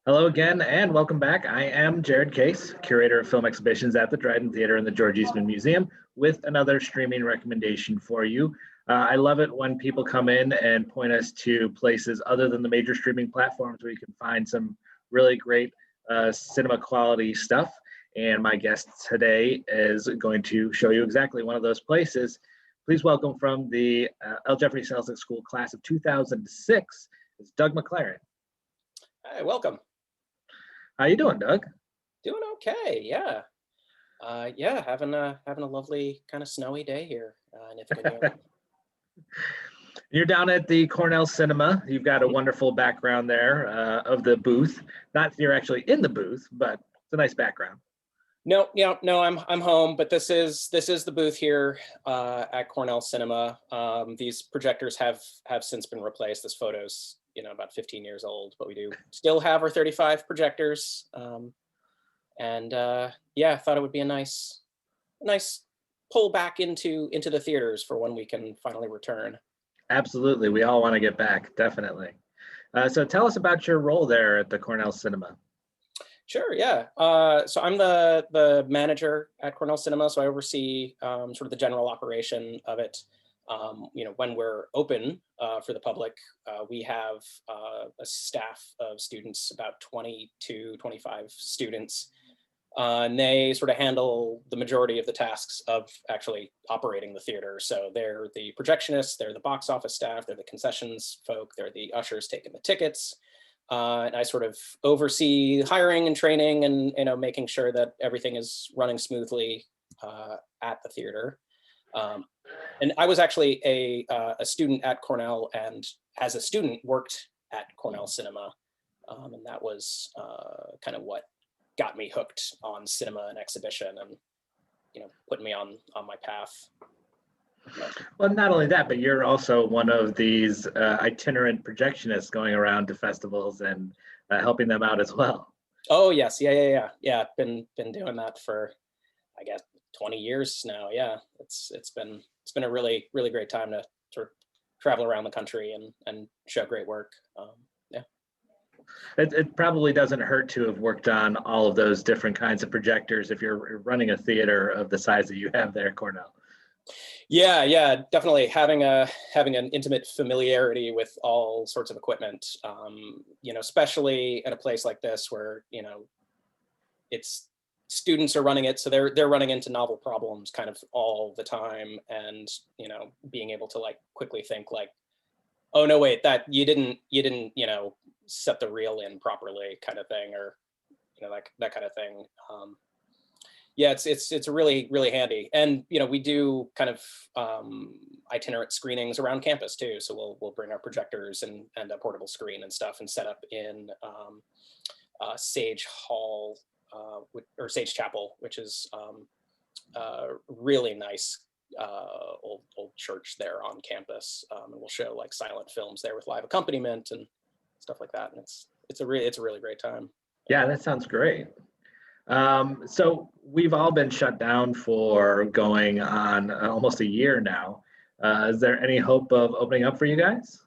Hello again, and welcome back. I am Jared Case, curator of film exhibitions at the Dryden Theater and the George Eastman Museum, with another streaming recommendation for you. I love it when people come in and point us to places other than the major streaming platforms where you can find some really great cinema quality stuff. And my guest today is going to show you exactly one of those places. Please welcome from the L. Jeffrey Selznick School class of 2006, is Doug McLaren. Hi, welcome. How you doing, Doug? Doing okay, yeah. Having a lovely kind of snowy day here in Ithaca. You're down at the Cornell Cinema. You've got a wonderful background there of the booth. Not that you're actually in the booth, but it's a nice background. No, I'm home, but this is the booth here at Cornell Cinema. These projectors have since been replaced. This photo's about 15 years old, but we do still have our 35 projectors. I thought it would be a nice pull back into the theaters for when we can finally return. Absolutely, we all want to get back, definitely. So tell us about your role there at the Cornell Cinema. Sure, yeah. So I'm the manager at Cornell Cinema, so I oversee sort of the general operation of it. When we're open for the public, we have a staff of students, about 25 students, and they sort of handle the majority of the tasks of actually operating the theater. So they're the projectionists, they're the box office staff, they're the concessions folk, they're the ushers taking the tickets. And I sort of oversee hiring and training and making sure that everything is running smoothly at the theater. And I was actually a student at Cornell, and as a student worked at Cornell Cinema. And that was kind of what got me hooked on cinema and exhibition and, putting me on my path. Well, not only that, but you're also one of these itinerant projectionists going around to festivals and helping them out as well. Oh, yes. Yeah. Been doing that for, I guess, 20 years now. Yeah, it's been a really great time to sort of travel around the country and show great work. It probably doesn't hurt to have worked on all of those different kinds of projectors if you're running a theater of the size that you have there at Cornell. Yeah, definitely having an intimate familiarity with all sorts of equipment, especially in a place like this where, it's students are running it. So they're running into novel problems kind of all the time. And, being able to quickly think oh no, wait, that you didn't, set the reel in properly kind of thing, or, that kind of thing. Yeah, it's really handy. And, we do kind of itinerant screenings around campus too. So we'll bring our projectors and a portable screen and stuff and set up in Sage Hall or Sage Chapel, which is really nice old church there on campus. And we'll show silent films there with live accompaniment and stuff like that. And it's a really great time. Yeah, that sounds great. So we've all been shut down for going on almost a year now. Is there any hope of opening up for you guys?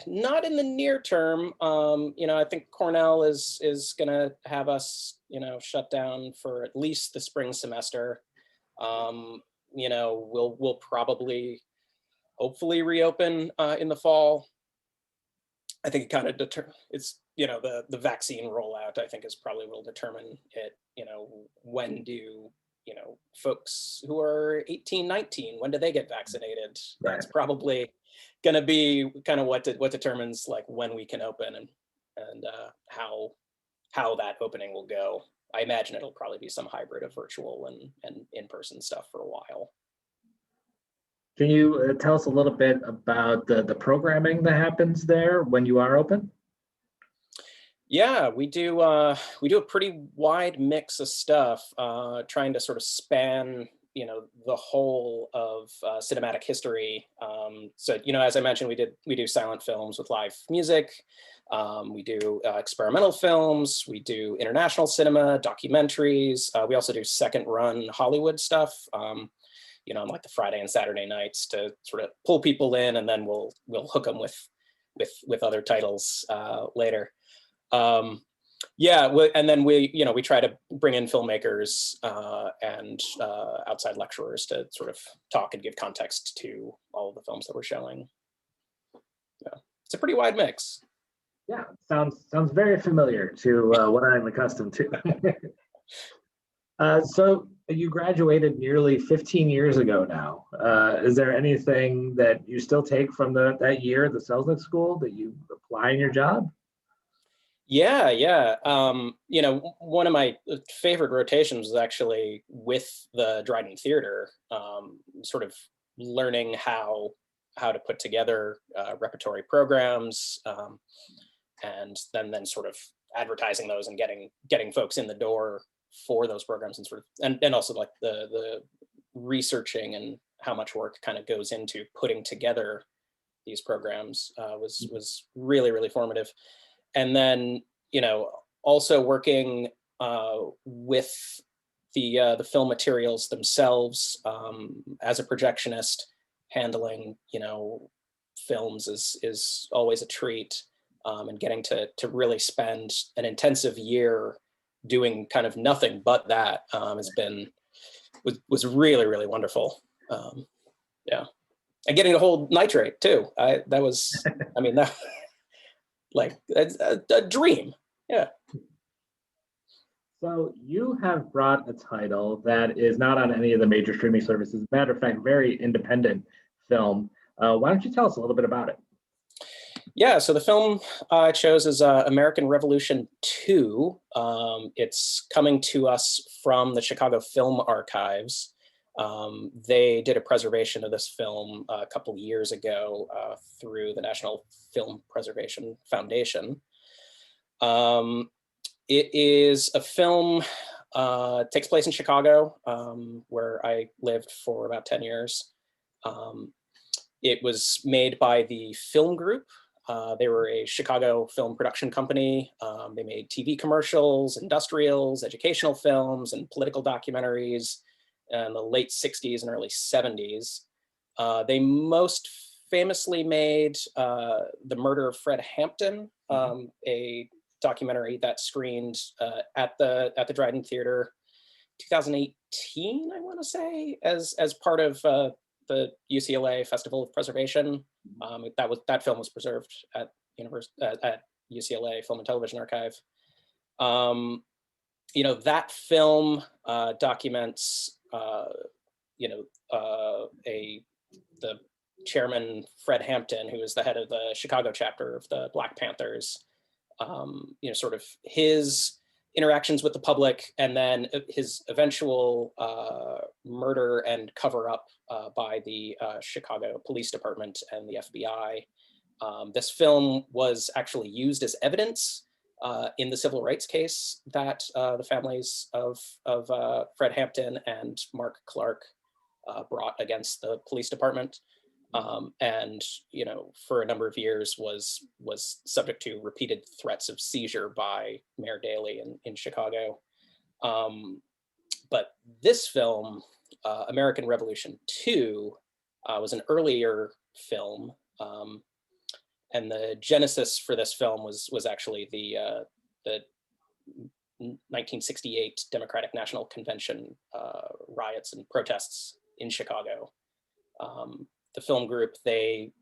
Not in the near term. I think Cornell is gonna have us, shut down for at least the spring semester. We'll probably, hopefully reopen in the fall. I think it kind of it's the vaccine rollout, I think, is probably will determine it. When do folks who are 18, 19, when do they get vaccinated? Right. That's probably going to be kind of what determines when we can open and how that opening will go. I imagine it'll probably be some hybrid of virtual and in-person stuff for a while. Can you tell us a little bit about the programming that happens there when you are open? Yeah, we do a pretty wide mix of stuff, trying to sort of span, the whole of cinematic history. So, as I mentioned, we do silent films with live music. We do experimental films. We do international cinema, documentaries. We also do second run Hollywood stuff. On the Friday and Saturday nights to sort of pull people in, and then we'll hook them with with other titles later. Yeah, and then we try to bring in filmmakers and outside lecturers to sort of talk and give context to all of the films that we're showing. Yeah, it's a pretty wide mix. Yeah, sounds very familiar to what I'm accustomed to. So you graduated nearly 15 years ago now. Is there anything that you still take from that year at the Selznick School that you apply in your job? Yeah, yeah. One of my favorite rotations was actually with the Dryden Theater, sort of learning how to put together repertory programs, and then sort of advertising those and getting folks in the door for those programs, and sort of and also like the researching and how much work kind of goes into putting together these programs was really, really formative. And then, also working with the film materials themselves as a projectionist, handling, films is always a treat, and getting to really spend an intensive year doing kind of nothing but that was really, really wonderful. Yeah, and getting to hold nitrate too. That like a dream. Yeah. So you have brought a title that is not on any of the major streaming services. As a matter of fact, very independent film. Why don't you tell us a little bit about it? Yeah, so the film I chose is American Revolution 2. It's coming to us from the Chicago Film Archives. They did a preservation of this film a couple years ago through the National Film Preservation Foundation. It is a film, takes place in Chicago, where I lived for about 10 years. It was made by the Film Group. They were a Chicago film production company. They made TV commercials, industrials, educational films, and political documentaries in the late 60s and early 70s. They most famously made The Murder of Fred Hampton, a documentary that screened at the Dryden Theater 2018, I want to say, as part of the UCLA Festival of Preservation. That film was preserved at UCLA Film and Television Archive. That film documents the chairman Fred Hampton, who is the head of the Chicago chapter of the Black Panthers. Sort of his interactions with the public, and then his eventual murder and cover up by the Chicago Police Department and the FBI. This film was actually used as evidence in the civil rights case that the families of Fred Hampton and Mark Clark brought against the police department. And for a number of years was subject to repeated threats of seizure by Mayor Daley in Chicago. But this film, American Revolution 2, was an earlier film, and the genesis for this film was actually the 1968 Democratic National Convention riots and protests in Chicago. The film group, they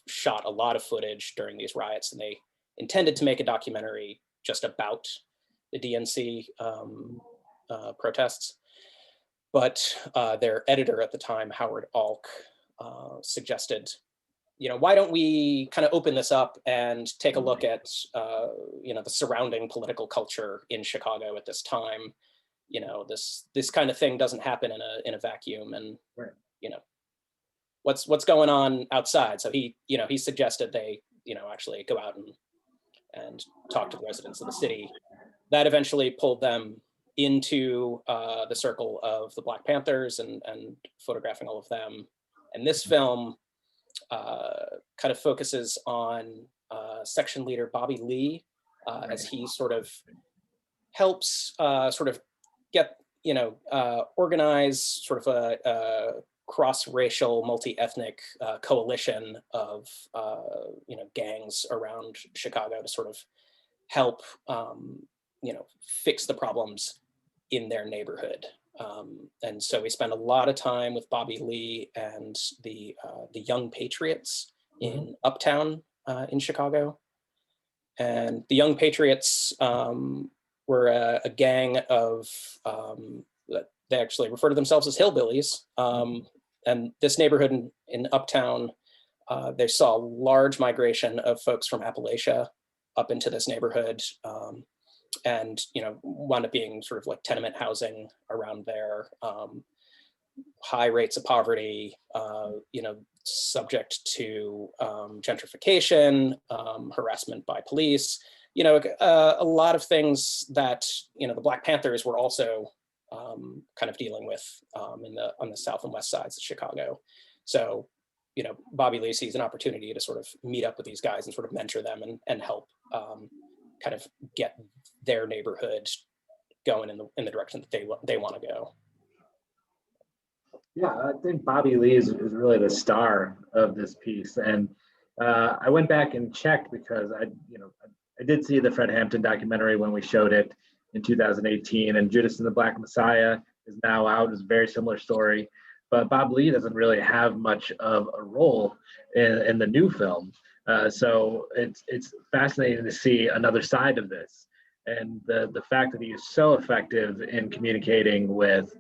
shot a lot of footage during these riots, and they intended to make a documentary just about the DNC protests. But their editor at the time, Howard Alk, suggested, why don't we kind of open this up and take a look at, the surrounding political culture in Chicago at this time. This kind of thing doesn't happen in a vacuum, and right. What's going on outside. So he suggested they, actually go out and talk to the residents of the city. That eventually pulled them into the circle of the Black Panthers and photographing all of them. And this film kind of focuses on section leader Bobby Lee as he sort of helps sort of get, organize sort of cross-racial, multi-ethnic coalition of gangs around Chicago to sort of help fix the problems in their neighborhood. And so we spend a lot of time with Bobby Lee and the Young Patriots in Uptown in Chicago. And the Young Patriots were a gang of, they actually refer to themselves as hillbillies. And this neighborhood in Uptown, they saw a large migration of folks from Appalachia up into this neighborhood, and wound up being sort of like tenement housing around there, high rates of poverty, subject to gentrification, harassment by police, a lot of things that the Black Panthers were also kind of dealing with on the south and west sides of Chicago. So Bobby Lee sees an opportunity to sort of meet up with these guys and sort of mentor them and help kind of get their neighborhood going in the direction that they want to go. Yeah, I think Bobby Lee is really the star of this piece. And I went back and checked because I did see the Fred Hampton documentary when we showed it in 2018, and Judas and the Black Messiah is now out. It's a very similar story, but Bob Lee doesn't really have much of a role in the new film. So it's fascinating to see another side of this, and the fact that he is so effective in communicating with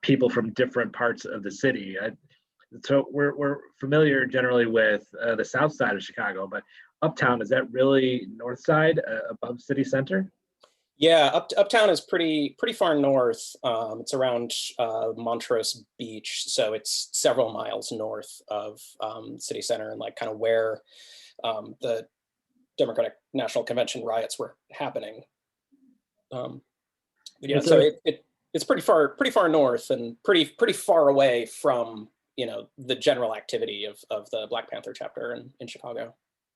people from different parts of the city. So we're familiar generally with the south side of Chicago, but Uptown, is that really north side above city center? Yeah, Uptown is pretty far north. It's around Montrose Beach, so it's several miles north of city center, and like kind of where the Democratic National Convention riots were happening. Yeah, so it's pretty far north and pretty far away from the general activity of the Black Panther chapter in Chicago.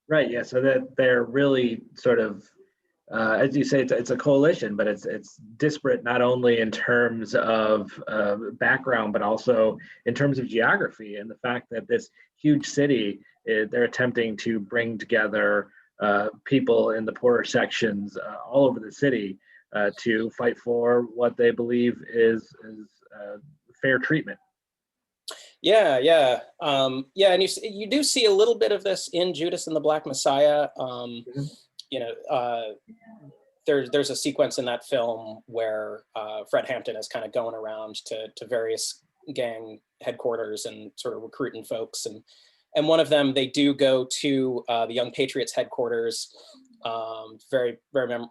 Right. Yeah. So that they're really sort of, as you say, it's a coalition, but it's disparate not only in terms of background, but also in terms of geography, and the fact that this huge city, they're attempting to bring together people in the poorer sections all over the city to fight for what they believe is fair treatment. Yeah. And you do see a little bit of this in Judas and the Black Messiah. There's a sequence in that film where Fred Hampton is kind of going around to various gang headquarters and sort of recruiting folks, and one of them, they do go to the Young Patriots headquarters. Very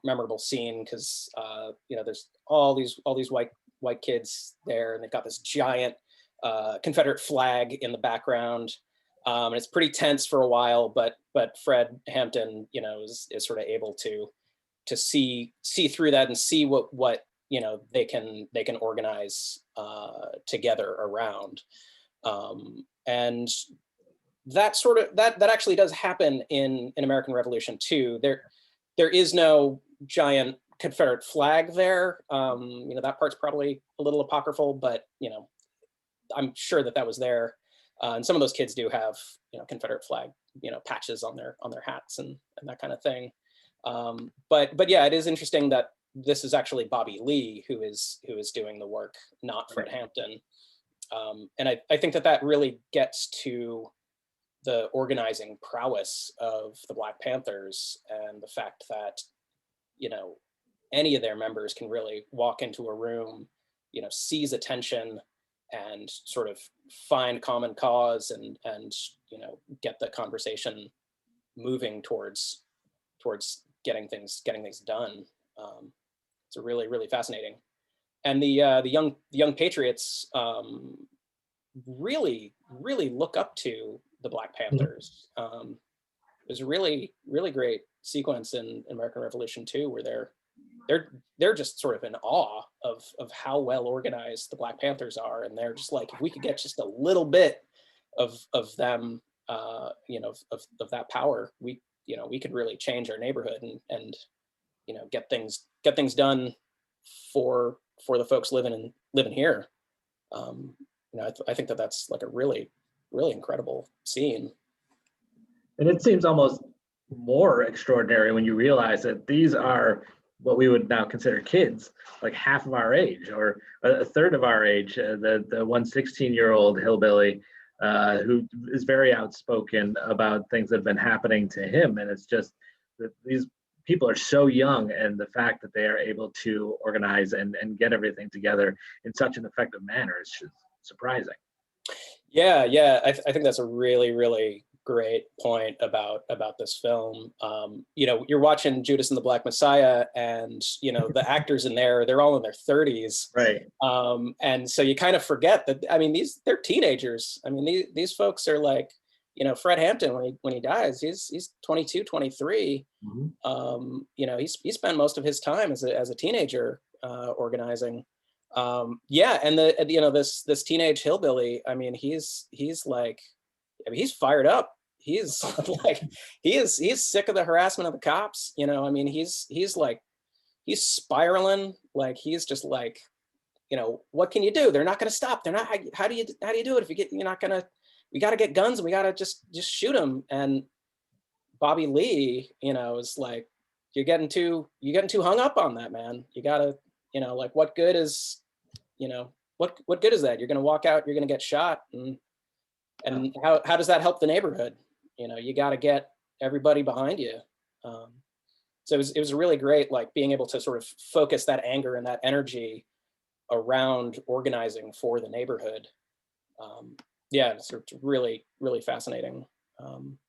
memorable scene because there's all these white kids there, and they've got this giant Confederate flag in the background, and it's pretty tense for a while. But Fred Hampton, is sort of able to see through that and see what they can organize together around, and that actually does happen in American Revolution too. There is no giant Confederate flag there. That part's probably a little apocryphal, but I'm sure that was there. And some of those kids do have Confederate flag patches on their hats and that kind of thing. But yeah, it is interesting that this is actually Bobby Lee who is doing the work, not Fred Hampton. And I think that really gets to the organizing prowess of the Black Panthers, and the fact that any of their members can really walk into a room, seize attention, and sort of find common cause and get the conversation moving towards getting things done. It's a really fascinating. And the young Patriots really look up to the Black Panthers. There's a really great sequence in American Revolution 2 where they're just sort of in awe of how well organized the Black Panthers are, and they're just like, if we could get just a little bit of them, of that power, we could really change our neighborhood and get things done for the folks living here. I think that that's like a really, really incredible scene. And it seems almost more extraordinary when you realize that these are what we would now consider kids, like half of our age or a third of our age. The 116-year-old hillbilly who is very outspoken about things that have been happening to him. And it's just that these people are so young, and the fact that they are able to organize and get everything together in such an effective manner is just surprising. Yeah, I think that's a really, really great point about this film. You're watching Judas and the Black Messiah, and the actors in there, they're all in their 30s, Right. and so you kind of forget that. I mean, they're teenagers. I mean, these folks are like, Fred Hampton, when he dies, he's 22, 23. Mm-hmm. He spent most of his time as a teenager organizing. Yeah, and this teenage hillbilly, I mean, he's like, I mean, he's fired up. He's like, he's sick of the harassment of the cops. I mean, he's spiraling. Like, he's just like, what can you do? They're not going to stop. They're not. How do you do it if you're not going to? We got to get guns, and we got to just shoot them. And Bobby Lee, is like, you're getting too hung up on that, man. You gotta, like, what good is, what good is that? You're gonna walk out, you're gonna get shot, and how does that help the neighborhood? You got to get everybody behind you. So it was really great, like, being able to sort of focus that anger and that energy around organizing for the neighborhood. Yeah, it's really, really fascinating.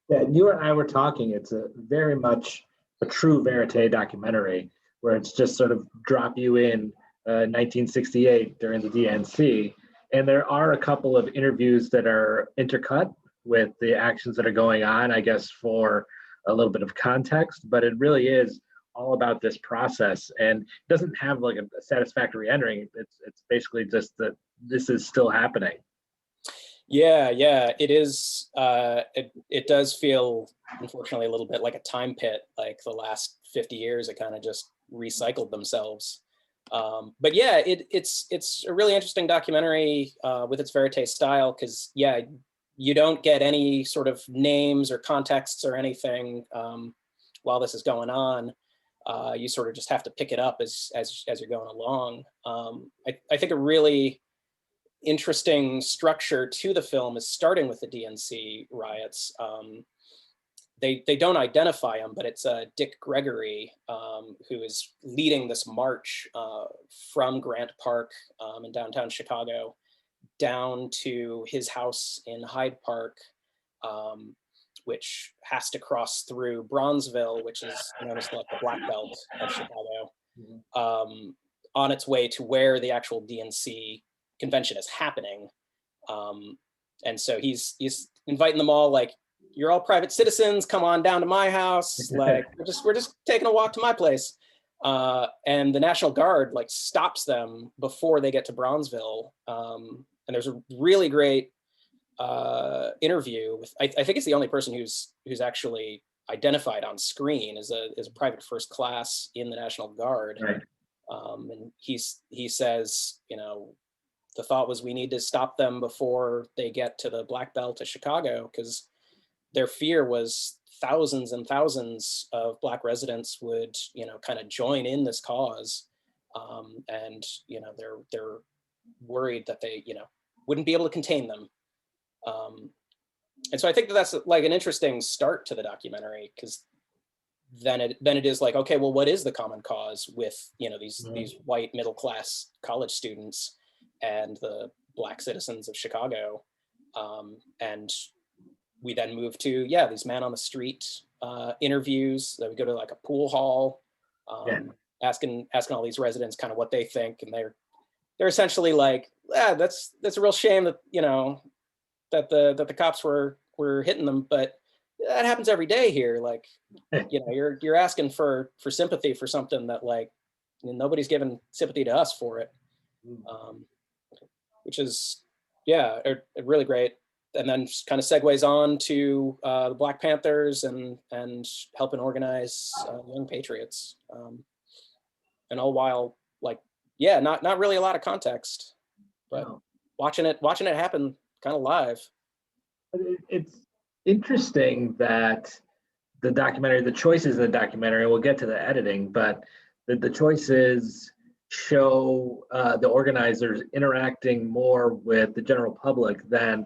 Yeah, you and I were talking. It's a very much a true verite documentary where it's just sort of drop you in 1968 during the DNC. And there are a couple of interviews that are intercut with the actions that are going on, I guess, for a little bit of context, but it really is all about this process, and it doesn't have like a satisfactory ending. It's basically just that this is still happening. Yeah, it is. It does feel, unfortunately, a little bit like a time pit. Like the last 50 years, it kind of just recycled themselves. But yeah, it's a really interesting documentary with its verite style, because you don't get any sort of names or contexts or anything while this is going on. You sort of just have to pick it up as you're going along. I think a really interesting structure to the film is starting with the DNC riots. They don't identify him, but it's Dick Gregory who is leading this march from Grant Park in downtown Chicago down to his house in Hyde Park, which has to cross through Bronzeville, which is known as like the Black Belt of Chicago, on its way to where the actual DNC convention is happening. And so he's inviting them all, like, you're all private citizens, come on down to my house. Like, we're just taking a walk to my place. And the National Guard like stops them before they get to Bronzeville. And there's a really great interview with, I think it's the only person who's actually identified on screen as a private first class in the National Guard. Right. And he says, the thought was, we need to stop them before they get to the Black Belt of Chicago, because their fear was thousands and thousands of Black residents would, kind of join in this cause. And, they're worried that they, wouldn't be able to contain them. And so I think that's like an interesting start to the documentary, because then it is like, okay, well, what is the common cause with, these white middle class college students and the Black citizens of Chicago? And we then move to, these man on the street interviews. That we go to like a pool hall, asking all these residents kind of what they think, and they're essentially like, that's a real shame that that the cops were hitting them, but that happens every day here. Like, you're asking for sympathy for something that, like, nobody's given sympathy to us for it, which is really great. And then kind of segues on to the Black Panthers and helping organize Young Patriots, and all while, like, not really a lot of context, but watching it happen kind of live. It's interesting that the choices in the documentary, and we'll get to the editing, but the choices show the organizers interacting more with the general public than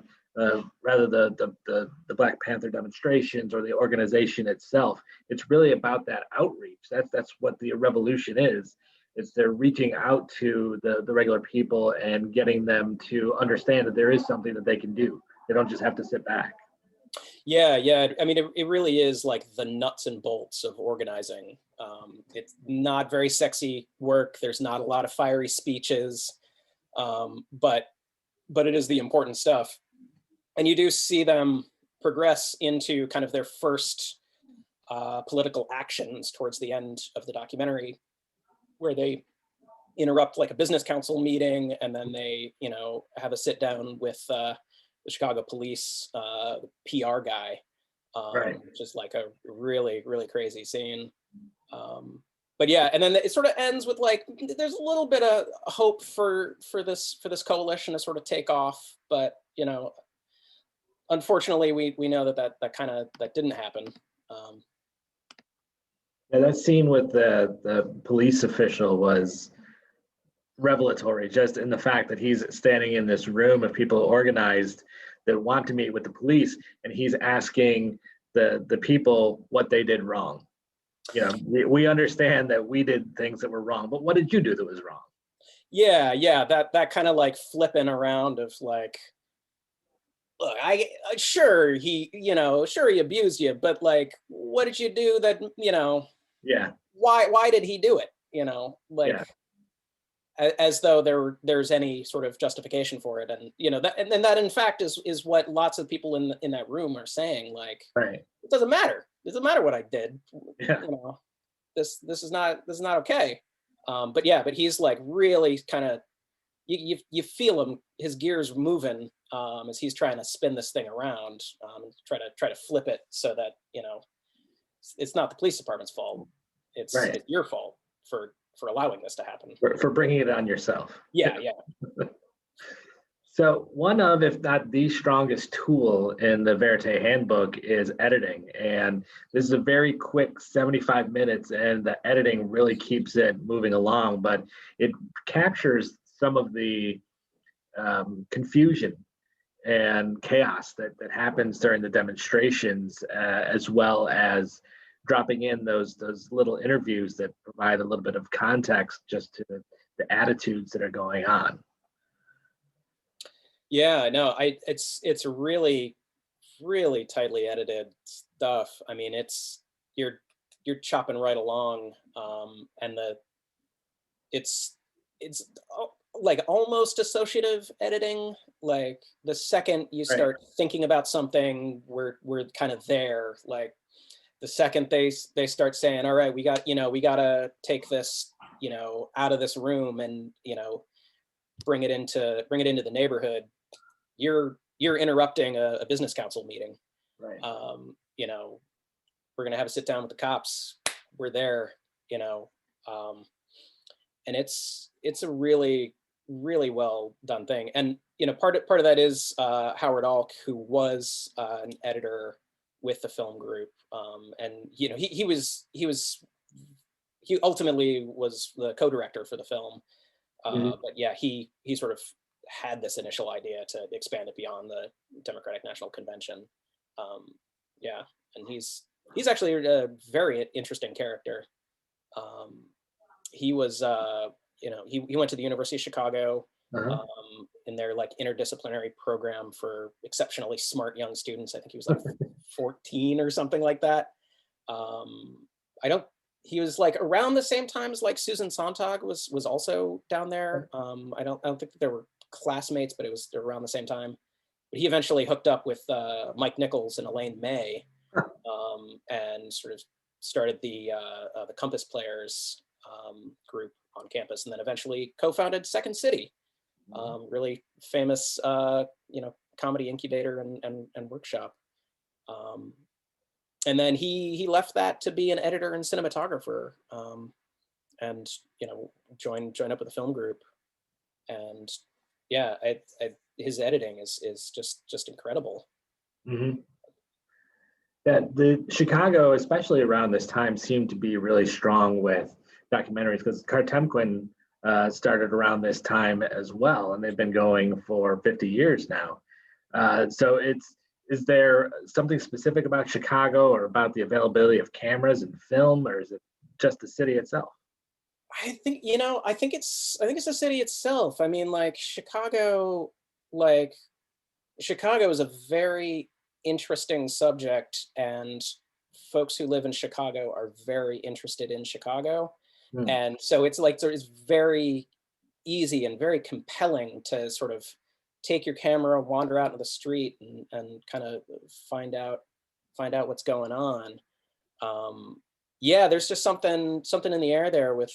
rather the Black Panther demonstrations or the organization itself. It's really about that outreach. That's what the revolution is. It's they're reaching out to the regular people and getting them to understand that there is something that they can do. They don't just have to sit back. Yeah. I mean, it really is like the nuts and bolts of organizing. It's not very sexy work. There's not a lot of fiery speeches, but it is the important stuff. And you do see them progress into kind of their first political actions towards the end of the documentary, where they interrupt like a business council meeting, and then they, have a sit down with the Chicago police PR guy, Right. which is like a really, really crazy scene. But yeah, and then it sort of ends with like, there's a little bit of hope for this coalition to sort of take off, but unfortunately, we know that didn't happen. Yeah, that scene with the police official was revelatory, just in the fact that he's standing in this room of people organized that want to meet with the police, and he's asking the people what they did wrong. We understand that we did things that were wrong, but what did you do that was wrong? Yeah, that kind of like flipping around of like, look, sure he abused you, but like, what did you do that, Yeah. why did he do it? Like, Yeah. As though there's any sort of justification for it, and that in fact is what lots of people in that room are saying. Like, Right. it doesn't matter. It doesn't matter what I did. Yeah. This is not okay. But he's like really kind of, you feel him, his gears moving as he's trying to spin this thing around, try to flip it so that it's not the police department's fault. It's your fault for allowing this to happen. For bringing it on yourself. Yeah. So one of, if not the strongest tool in the Verite handbook is editing. And this is a very quick 75 minutes, and the editing really keeps it moving along, but it captures some of the confusion and chaos that happens during the demonstrations, as well as dropping in those little interviews that provide a little bit of context just to the attitudes that are going on. Yeah, no, it's really, really tightly edited stuff. I mean, you're chopping right along, and it's like almost associative editing. Like the second you start thinking about something, we're kind of there. Like the second they start saying, all right, we got to take this, out of this room and, bring it into the neighborhood. You're interrupting a business council meeting. Right. We're going to have a sit down with the cops. We're there, and it's a really, really well done thing. And, part of that is Howard Alk, who was an editor with the film group. And, he ultimately was the co-director for the film. But yeah, he sort of had this initial idea to expand it beyond the Democratic National Convention. Yeah, and he's actually a very interesting character. He was, he went to the University of Chicago in their like interdisciplinary program for exceptionally smart young students. I think he was like 14 or something like that. He was like around the same time as like Susan Sontag was also down there. I don't think that there were classmates, but they were around the same time. But he eventually hooked up with Mike Nichols and Elaine May, and sort of started the Compass Players group on campus, and then eventually co-founded Second City, really famous comedy incubator and workshop. And then he left that to be an editor and cinematographer, and join up with the film group. And yeah, his editing is just incredible. Mm-hmm. Yeah, the Chicago, especially around this time, seemed to be really strong with documentaries because Kartemquin started around this time as well, and they've been going for 50 years now. So is there something specific about Chicago or about the availability of cameras and film, or is it just the city itself? I think, I think it's the city itself. I mean, like Chicago is a very interesting subject, and folks who live in Chicago are very interested in Chicago. Hmm. And so it's very easy and very compelling to sort of take your camera, wander out into the street, and kind of find out what's going on. Yeah, there's just something in the air there with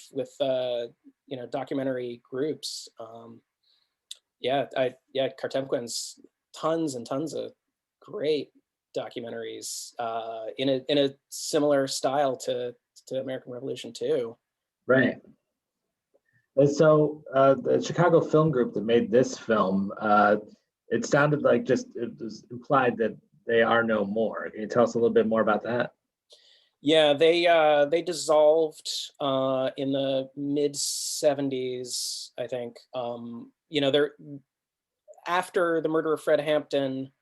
documentary groups. Kartemquin's tons and tons of great documentaries in a similar style to American Revolution 2. Right. And so the Chicago Film Group that made this film, it sounded like it was implied that they are no more. Can you tell us a little bit more about that? Yeah, they dissolved in the mid '70s, I think. They're after the murder of Fred Hampton.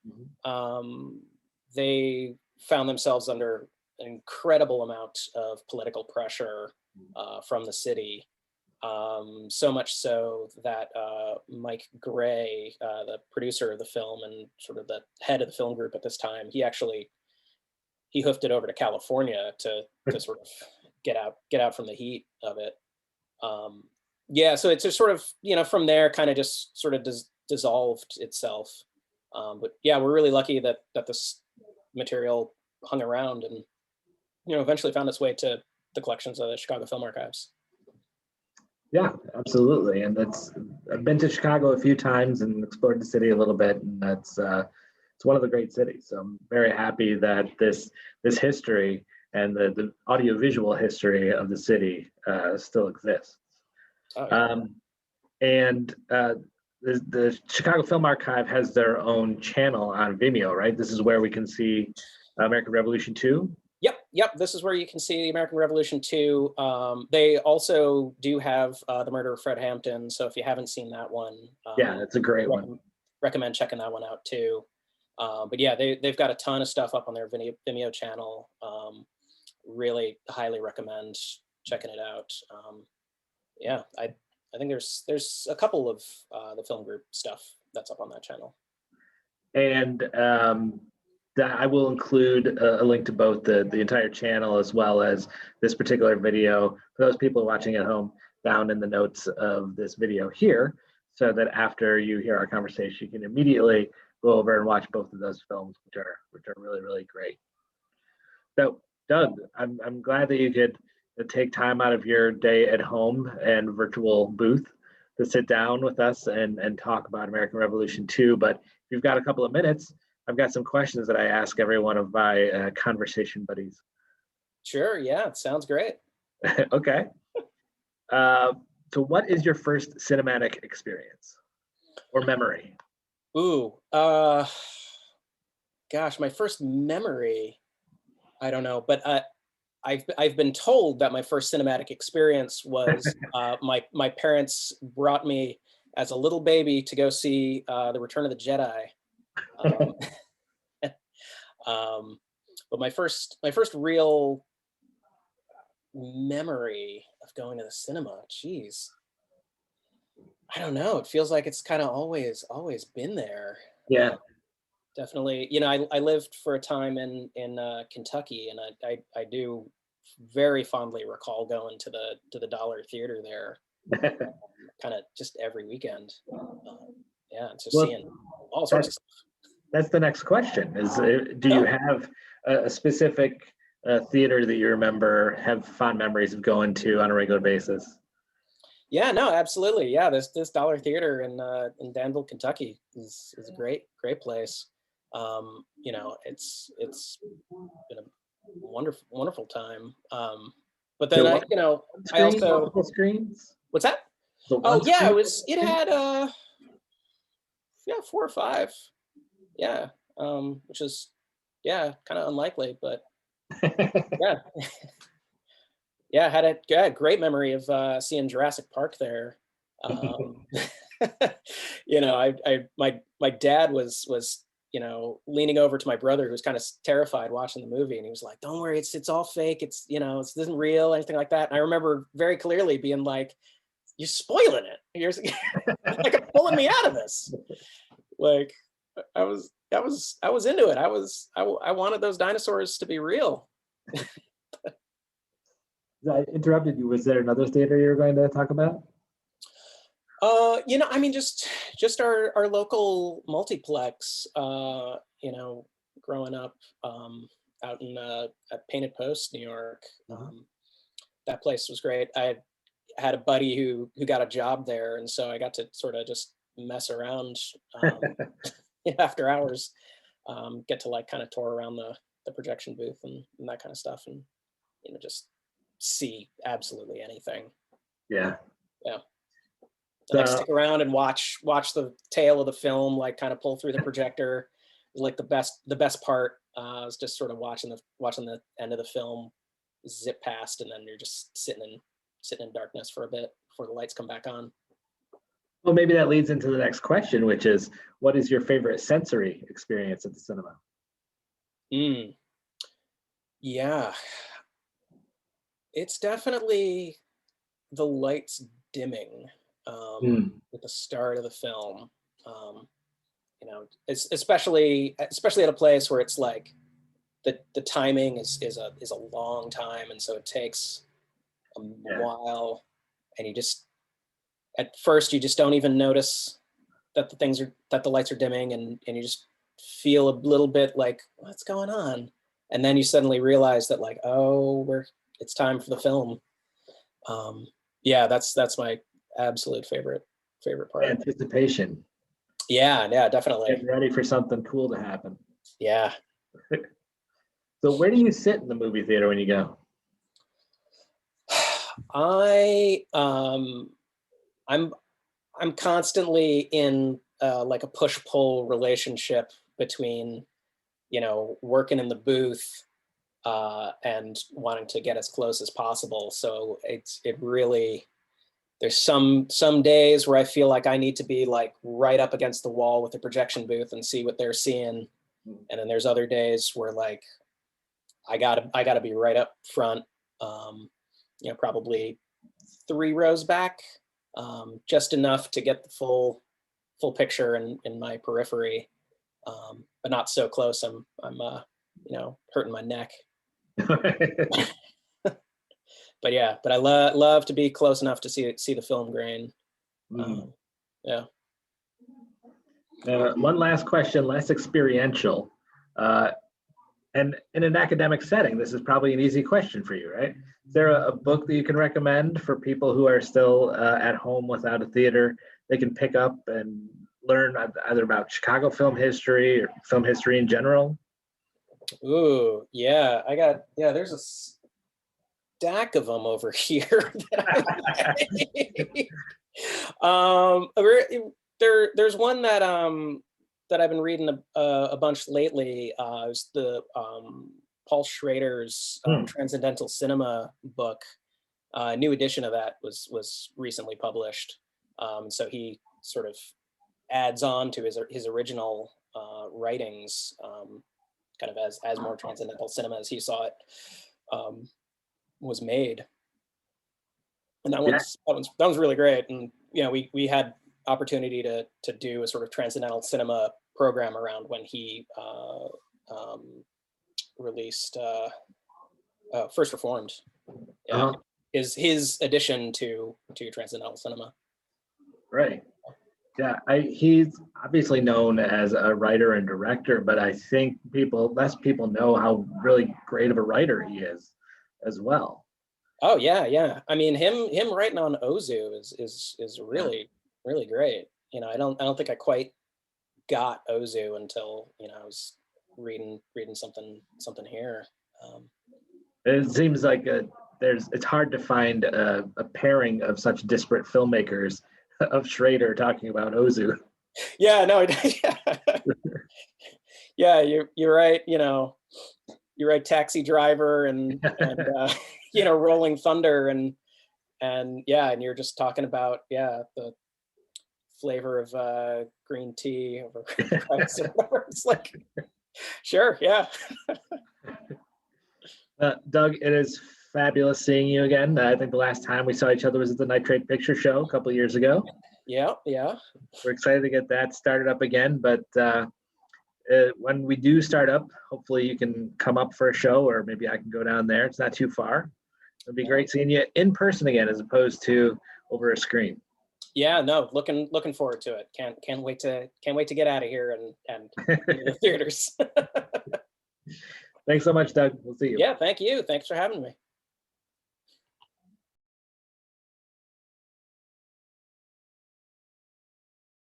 They found themselves under an incredible amount of political pressure from the city. So much so that Mike Gray, the producer of the film and sort of the head of the film group at this time, he hoofed it over to California to sort of get out from the heat of it. So it's just sort of, from there kind of just sort of dissolved itself. But yeah, we're really lucky that this material hung around and, eventually found its way to the collections of the Chicago Film Archives. Yeah, absolutely. And I've been to Chicago a few times and explored the city a little bit, and it's one of the great cities. So I'm very happy that this history and the audiovisual history of the city still exists. Oh, yeah. And the Chicago Film Archive has their own channel on Vimeo, right? This is where we can see American Revolution 2. Yep. This is where you can see the American Revolution 2. They also do have the Murder of Fred Hampton. So if you haven't seen that one, yeah, that's a great one. Recommend checking that one out too. But yeah, they've got a ton of stuff up on their Vimeo channel. Really highly recommend checking it out. Yeah, I think there's a couple of the film group stuff that's up on that channel. And I will include a link to both the entire channel as well as this particular video for those people watching at home down in the notes of this video here, so that after you hear our conversation, you can immediately go over and watch both of those films, which are really, really great. So, Doug, I'm glad that you could take time out of your day at home and virtual booth to sit down with us and talk about American Revolution 2. But if you've got a couple of minutes, I've got some questions that I ask every one of my conversation buddies. Sure. Yeah, it sounds great. Okay. So what is your first cinematic experience or memory? Ooh, gosh, my first memory, I don't know, but I've been told that my first cinematic experience was my parents brought me as a little baby to go see The Return of the Jedi. But my first real memory of going to the cinema, geez, I don't know. It feels like it's kind of always been there. Yeah. Definitely. I lived for a time in Kentucky, and I do very fondly recall going to the Dollar Theater there, kind of just every weekend. Yeah, just seeing all sorts of stuff. That's the next question. Do you have a specific theater that you remember, have fond memories of going to on a regular basis? Yeah, no, absolutely. Yeah, this Dollar Theater in Danville, Kentucky is a great place. It's been a wonderful time. But then I also multiple screens. What's that? It yeah, 4 or 5. Yeah, which is, yeah, kind of unlikely, but yeah. Yeah, I had a great memory of seeing Jurassic Park there. Um, my dad was leaning over to my brother who was kind of terrified watching the movie, and he was like, "Don't worry, it's all fake. It's it isn't real, anything like that." And I remember very clearly being like, "You're spoiling it. You're like pulling me out of this." Like, I was into it. I wanted those dinosaurs to be real. I interrupted you. Was there another theater you were going to talk about? I mean, just our local multiplex. Growing up out in at Painted Post, New York. That place was great. I had a buddy who got a job there, and so I got to sort of just mess around after hours. Get to like kind of tour around the projection booth and that kind of stuff, and just see absolutely anything. Yeah. Yeah. Like stick around and watch the tail of the film, like kind of pull through the projector. Like the best part is just sort of watching the end of the film zip past, and then you're just sitting in darkness for a bit before the lights come back on. Well, maybe that leads into the next question, which is, what is your favorite sensory experience at the cinema? Yeah, it's definitely the lights dimming at the start of the film. It's especially at a place where it's like the timing is a long time, and so it takes a while, and at first you just don't even notice that the lights are dimming, and you just feel a little bit like, what's going on? And then you suddenly realize that, like, oh, it's time for the film. Yeah, that's my absolute favorite part. Anticipation. Yeah, definitely. Getting ready for something cool to happen. Yeah. So where do you sit in the movie theater when you go? I'm constantly in like a push-pull relationship between working in the booth and wanting to get as close as possible. So it really, there's some days where I feel like I need to be like right up against the wall with the projection booth and see what they're seeing, and then there's other days where like I gotta be right up front, probably 3 rows back, just enough to get the full picture in my periphery, but not so close I'm hurting my neck. But yeah, I love to be close enough to see the film grain. Yeah. One last question, less experiential. And in an academic setting, this is probably an easy question for you, right? Is there a book that you can recommend for people who are still at home without a theater? They can pick up and learn either about Chicago film history or film history in general? Ooh, yeah, there's a stack of them over here. There's one that I've been reading a bunch lately. It's the Paul Schrader's Transcendental Cinema book. A new edition of that was recently published. So he sort of adds on to his original writings, kind of as more transcendental cinema as he saw it was made. And that one's really great. And we had opportunity to do a sort of transcendental cinema program around when he released First Reformed. Yeah, his addition to transcendental cinema. Right. Yeah, he's obviously known as a writer and director, but I think less people know how really great of a writer he is as well. Oh yeah. I mean, him writing on Ozu is really really great. I don't think I quite got Ozu until I was reading something here. It seems like it's hard to find a pairing of such disparate filmmakers of Schrader talking about Ozu. Yeah, no, yeah. Yeah, you're right. You're right. Taxi Driver and Rolling Thunder and yeah, and you're just talking about the flavor of green tea over rice or whatever. It's like, sure, yeah. Doug, it is fabulous seeing you again. I think the last time we saw each other was at the Nitrate Picture Show a couple of years ago. Yeah. We're excited to get that started up again, but when we do start up, hopefully you can come up for a show, or maybe I can go down there. It's not too far. It'd be great seeing you in person again, as opposed to over a screen. Yeah, no, looking forward to it. Can't wait to get out of here and into the theaters. Thanks so much, Doug. We'll see you. Yeah, thank you. Thanks for having me.